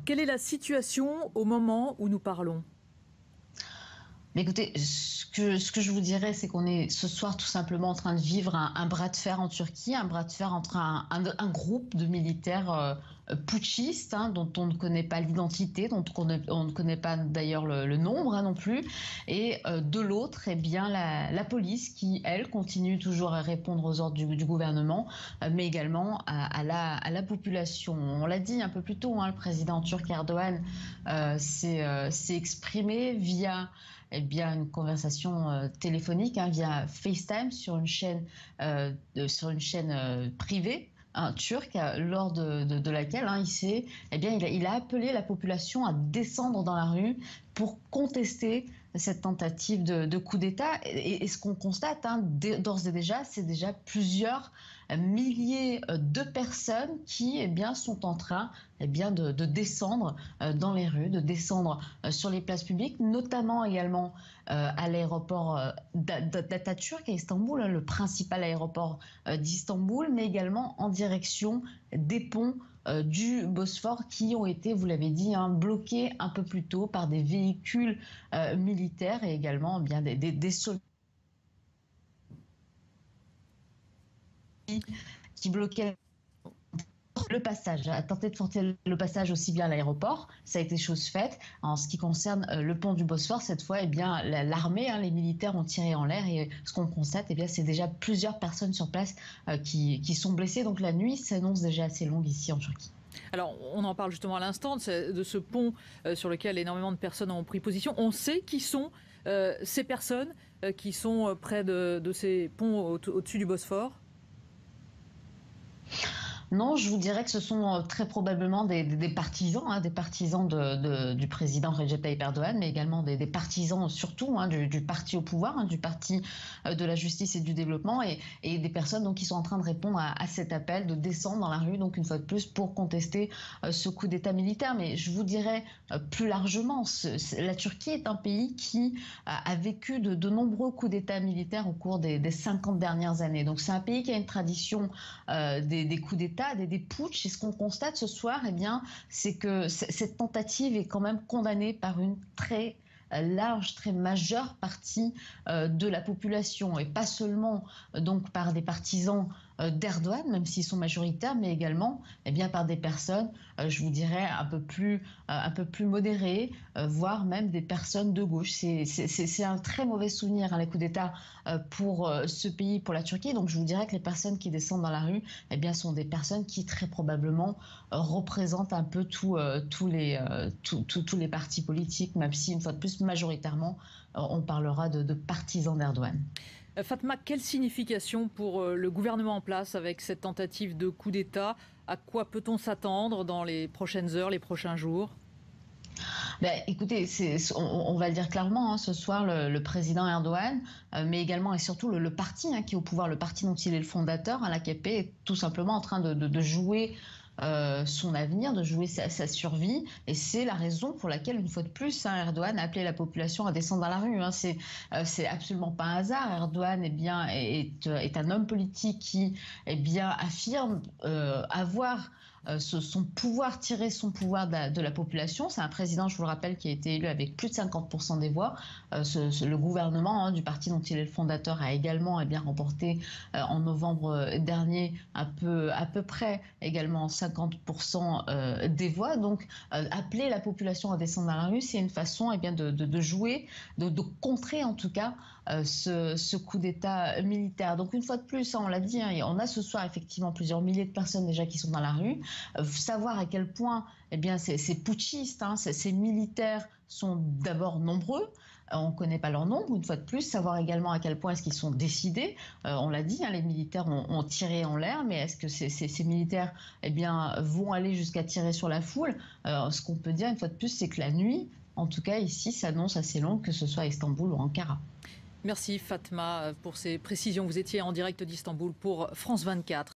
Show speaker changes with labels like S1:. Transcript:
S1: Quelle est la situation au moment où nous parlons?
S2: Mais écoutez, ce que je vous dirais, c'est qu'on est ce soir tout simplement en train de vivre un bras de fer en Turquie, un bras de fer entre un groupe de militaires putschistes, hein, dont on ne connaît pas l'identité, dont on ne connaît pas d'ailleurs le nombre, hein, non plus, et de l'autre, eh bien la police qui, elle, continue toujours à répondre aux ordres du gouvernement, mais également à la population. On l'a dit un peu plus tôt, hein, le président turc Erdogan s'est exprimé via une conversation téléphonique, hein, via FaceTime sur une chaîne, privée, hein, turque, lors de laquelle, hein, il a appelé la population à descendre dans la rue pour contester cette tentative de coup d'État. Et ce qu'on constate, hein, d'ores et déjà, c'est déjà plusieurs milliers de personnes qui, sont en train, de descendre dans les rues, de descendre sur les places publiques, notamment également à l'aéroport d'Atatürk à Istanbul, hein, le principal aéroport d'Istanbul, mais également en direction des ponts du Bosphore qui ont été, vous l'avez dit, hein, bloqués un peu plus tôt par des véhicules militaires et également des soldats qui bloquaient le passage, a tenté de forcer le passage aussi bien à l'aéroport. Ça a été chose faite. En ce qui concerne le pont du Bosphore, cette fois, l'armée, hein, les militaires ont tiré en l'air, et ce qu'on constate, c'est déjà plusieurs personnes sur place qui sont blessées. Donc la nuit s'annonce déjà assez longue ici en Turquie.
S1: Alors, on en parle justement à l'instant de ce pont sur lequel énormément de personnes ont pris position. On sait qui sont ces personnes qui sont près de ces ponts au-dessus du Bosphore?
S2: Non, je vous dirais que ce sont très probablement des partisans, hein, des partisans du président Recep Tayyip Erdogan, mais également des partisans surtout, hein, du parti au pouvoir, hein, du parti de la justice et du développement, et des personnes donc, qui sont en train de répondre à cet appel de descendre dans la rue, donc une fois de plus, pour contester ce coup d'État militaire. Mais je vous dirais plus largement, la Turquie est un pays qui a vécu de nombreux coups d'État militaires au cours des 50 dernières années. Donc c'est un pays qui a une tradition des coups d'État, des putschs, et ce qu'on constate ce soir, c'est que cette tentative est quand même condamnée par une très large, très majeure partie de la population, et pas seulement donc par des partisans d'Erdogan, même s'ils sont majoritaires, mais également par des personnes, je vous dirais, un peu plus modérées, voire même des personnes de gauche. C'est un très mauvais souvenir, hein, les coups d'État pour ce pays, pour la Turquie. Donc je vous dirais que les personnes qui descendent dans la rue sont des personnes qui très probablement représentent un peu tous les partis politiques, même si une fois de plus majoritairement on parlera de partisans d'Erdogan.
S1: Fatma, quelle signification pour le gouvernement en place avec cette tentative de coup d'État? À quoi peut-on s'attendre dans les prochaines heures, les prochains jours?
S2: Écoutez, on va le dire clairement, hein, ce soir, le président Erdogan, mais également et surtout le parti, hein, qui est au pouvoir, le parti dont il est le fondateur, hein, l'AKP, est tout simplement en train de jouer son avenir, de jouer sa survie. Et c'est la raison pour laquelle, une fois de plus, hein, Erdogan a appelé la population à descendre dans la rue. Hein. C'est absolument pas un hasard. Erdogan est un homme politique qui affirme avoir son pouvoir, tirer son pouvoir de la population. C'est un président, je vous le rappelle, qui a été élu avec plus de 50% des voix. Le gouvernement, hein, du parti dont il est le fondateur, a également remporté en novembre dernier à peu près également 50% des voix. Donc appeler la population à descendre dans la rue, c'est une façon de jouer, de contrer en tout cas ce coup d'État militaire. Donc une fois de plus, hein, on l'a dit, hein, on a ce soir effectivement plusieurs milliers de personnes déjà qui sont dans la rue. Savoir à quel point ces putschistes, hein, ces militaires sont d'abord nombreux. On ne connaît pas leur nombre, une fois de plus. Savoir également à quel point est-ce qu'ils sont décidés. On l'a dit, hein, les militaires ont tiré en l'air, mais est-ce que ces militaires vont aller jusqu'à tirer sur la foule? Ce qu'on peut dire, une fois de plus, c'est que la nuit, en tout cas ici, s'annonce assez longue, que ce soit à Istanbul ou Ankara.
S1: Merci Fatma pour ces précisions. Vous étiez en direct d'Istanbul pour France 24.